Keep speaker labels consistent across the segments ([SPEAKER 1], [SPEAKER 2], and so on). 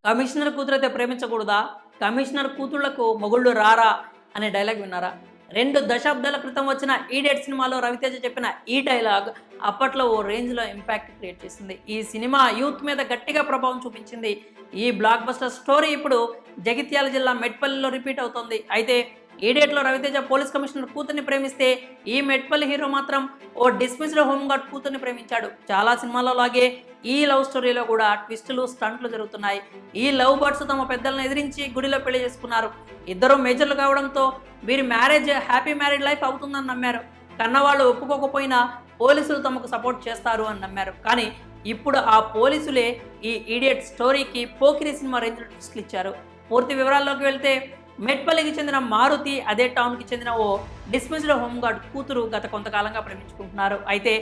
[SPEAKER 1] Commissioner కూతురైతే ప్రేమించకూడదా? Commissioner కూతుళ్లకు మొగుళ్ళు రారా అనే డైలాగ్ విన్నారా? 2 దశాబ్దాల క్రితం వచ్చిన ఈడియట్ సినిమాలో రవితేజ చెప్పిన ఈ డైలాగ్ అప్పట్లో ఓ రేంజ్లో ఇంపాక్ట్ క్రియేట్ చేసింది. ఈ సినిమా యూత్ మీద గట్టిగా ప్రభావం చూపించింది. ఈ బ్లాక్ బస్టర్ స్టోరీ ఇప్పుడు జగిత్యాల జిల్లా మెట్పల్లిలో రిపీట్ అవుతోంది. అయితే ఈడియట్లో రవితేజ పోలీస్ కమిషనర్ కూతుర్ని ప్రేమిస్తే ఈ మెట్పల్లి హీరో మాత్రం ఓ డిస్మిస్డ్ హోంగార్డ్ కూతుర్ని ప్రేమించాడు. చాలా సినిమాల్లో లాగే ఈ లవ్ స్టోరీలో కూడా ట్విస్టులు, స్టంట్లు జరుగుతున్నాయి. ఈ లవ్ బర్డ్స్ తమ పెద్దలను ఎదిరించి గుడిలో పెళ్లి చేసుకున్నారు. ఇద్దరు మేజర్లు కావడంతో వీరి మ్యారేజ్ హ్యాపీ మ్యారీడ్ లైఫ్ అవుతుందని నమ్మారు. కన్నవాళ్ళు ఒప్పుకోకపోయినా పోలీసులు తమకు సపోర్ట్ చేస్తారు అని నమ్మారు. కానీ ఇప్పుడు ఆ పోలీసులే ఈ ఈడియట్ స్టోరీకి పోకిరి సినిమా రేంజ్ ట్విస్టులు ఇచ్చారు. పూర్తి వివరాల్లోకి వెళ్తే మెట్పల్లికి చెందిన మారుతి అదే టౌన్కి చెందిన ఓ డిస్మిస్డ్ హోంగార్డ్ కూతురు గత కొంతకాలంగా ప్రేమించుకుంటున్నారు. అయితే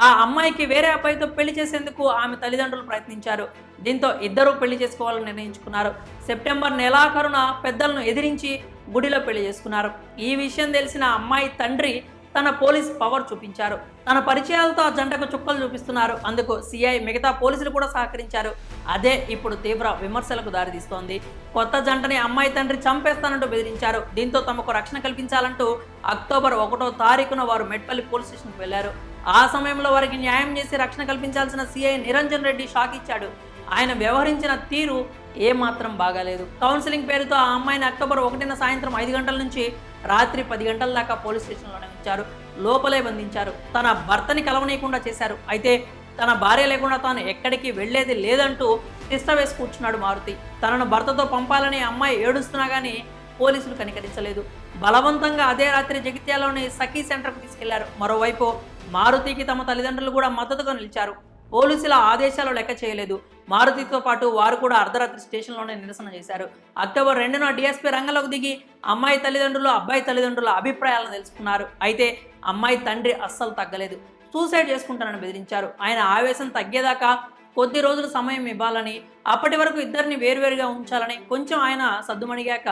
[SPEAKER 1] ఆ అమ్మాయికి వేరే అబ్బాయితో పెళ్లి చేసేందుకు ఆమె తల్లిదండ్రులు ప్రయత్నించారు. దీంతో ఇద్దరూ పెళ్లి చేసుకోవాలని నిర్ణయించుకున్నారు. సెప్టెంబర్ నెలాఖరున పెద్దలను ఎదిరించి గుడిలో పెళ్లి చేసుకున్నారు. ఈ విషయం తెలిసిన అమ్మాయి తండ్రి తన పోలీస్ పవర్ చూపించారు. తన పరిచయాలతో ఆ జంటకు చుక్కలు చూపిస్తున్నారు. అందుకు సిఐ, మిగతా పోలీసులు కూడా సహకరించారు. అదే ఇప్పుడు తీవ్ర విమర్శలకు దారితీస్తోంది. కొత్త జంటని అమ్మాయి తండ్రి చంపేస్తానంటూ బెదిరించారు. దీంతో తమకు రక్షణ కల్పించాలంటూ అక్టోబర్ 1వ తారీఖున వారు మెట్పల్లి పోలీస్ స్టేషన్కి వెళ్లారు. ఆ సమయంలో వారికి న్యాయం చేసి రక్షణ కల్పించాల్సిన సిఐ నిరంజన్ రెడ్డి షాక్ ఇచ్చాడు. ఆయన వ్యవహరించిన తీరు ఏమాత్రం బాగాలేదు. కౌన్సిలింగ్ పేరుతో ఆ అమ్మాయిని అక్టోబర్ 1న సాయంత్రం 5 గంటల నుంచి రాత్రి 10 గంటల దాకా పోలీస్ స్టేషన్లోనే ఉంచారు. లోపలే బంధించారు. తన భర్తని కలవనీయకుండా చేశారు. అయితే తన భార్య లేకుండా తాను ఎక్కడికి వెళ్లేది లేదంటూ తిష్ట వేసి కూర్చున్నాడు మారుతి. తనను భర్తతో పంపాలని అమ్మాయి ఏడుస్తున్నా కానీ పోలీసులు కనికరించలేదు. బలవంతంగా అదే రాత్రి జగిత్యాలలోని సఖీ సెంటర్కు తీసుకెళ్లారు. మరోవైపు మారుతికి తమ తల్లిదండ్రులు కూడా మద్దతుగా నిలిచారు. పోలీసుల ఆదేశాలు లెక్క చేయలేదు. మారుతితో పాటు వారు కూడా అర్ధరాత్రి స్టేషన్లోనే నిరసన చేశారు. అక్టోబర్ 2న డీఎస్పీ రంగంలోకి దిగి అమ్మాయి తల్లిదండ్రులు, అబ్బాయి తల్లిదండ్రుల అభిప్రాయాలను తెలుసుకున్నారు. అయితే అమ్మాయి తండ్రి అస్సలు తగ్గలేదు. సూసైడ్ చేసుకుంటానని బెదిరించారు. ఆయన ఆవేశం తగ్గేదాకా కొద్ది రోజులు సమయం ఇవ్వాలని, అప్పటి వరకు ఇద్దరిని వేరువేరుగా ఉంచాలని, కొంచెం ఆయన సద్దుమణిగాక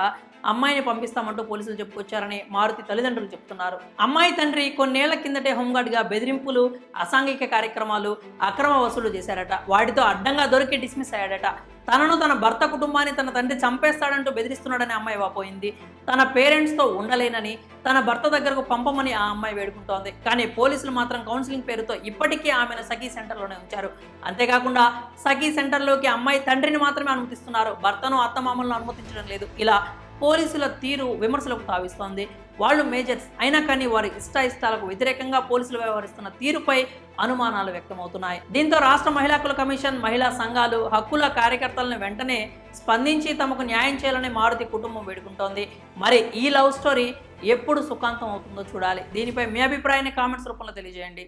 [SPEAKER 1] అమ్మాయిని పంపిస్తామంటూ పోలీసులు చెప్పుకొచ్చారని మారుతి తల్లిదండ్రులు చెప్తున్నారు. అమ్మాయి తండ్రి కొన్నేళ్ల కిందటే హోంగార్డ్గా బెదిరింపులు, అసాంఘిక కార్యక్రమాలు, అక్రమ వసూలు చేశారట. వాటితో అడ్డంగా దొరికి డిస్మిస్ అయ్యాడట. తనను, తన భర్త కుటుంబాన్ని తన తండ్రి చంపేస్తాడంటూ బెదిరిస్తున్నాడని అమ్మాయి వాపోయింది. తన పేరెంట్స్తో ఉండలేనని, తన భర్త దగ్గరకు పంపమని ఆ అమ్మాయి వేడుకుంటోంది. కానీ పోలీసులు మాత్రం కౌన్సిలింగ్ పేరుతో ఇప్పటికీ ఆమెను సఖీ సెంటర్లోనే ఉంచారు. అంతేకాకుండా సఖీ సెంటర్లోకి అమ్మాయి తండ్రిని మాత్రమే అనుమతిస్తున్నారు. భర్తను, అత్తమామలను అనుమతించడం లేదు. ఇలా పోలీసుల తీరు విమర్శలకు తావిస్తోంది. వాళ్ళు మేజర్స్ అయినా కానీ వారి ఇష్టాయిష్టాలకు వ్యతిరేకంగా పోలీసులు వ్యవహరిస్తున్న తీరుపై అనుమానాలు వ్యక్తమవుతున్నాయి. దీంతో రాష్ట్ర మహిళా హక్కుల కమిషన్, మహిళా సంఘాలు, హక్కుల కార్యకర్తలను వెంటనే స్పందించి తమకు న్యాయం చేయాలని మారుతి కుటుంబం వేడుకుంటోంది. మరి ఈ లవ్ స్టోరీ ఎప్పుడు సుఖాంతం అవుతుందో చూడాలి. దీనిపై మీ అభిప్రాయాన్ని కామెంట్స్ రూపంలో తెలియజేయండి.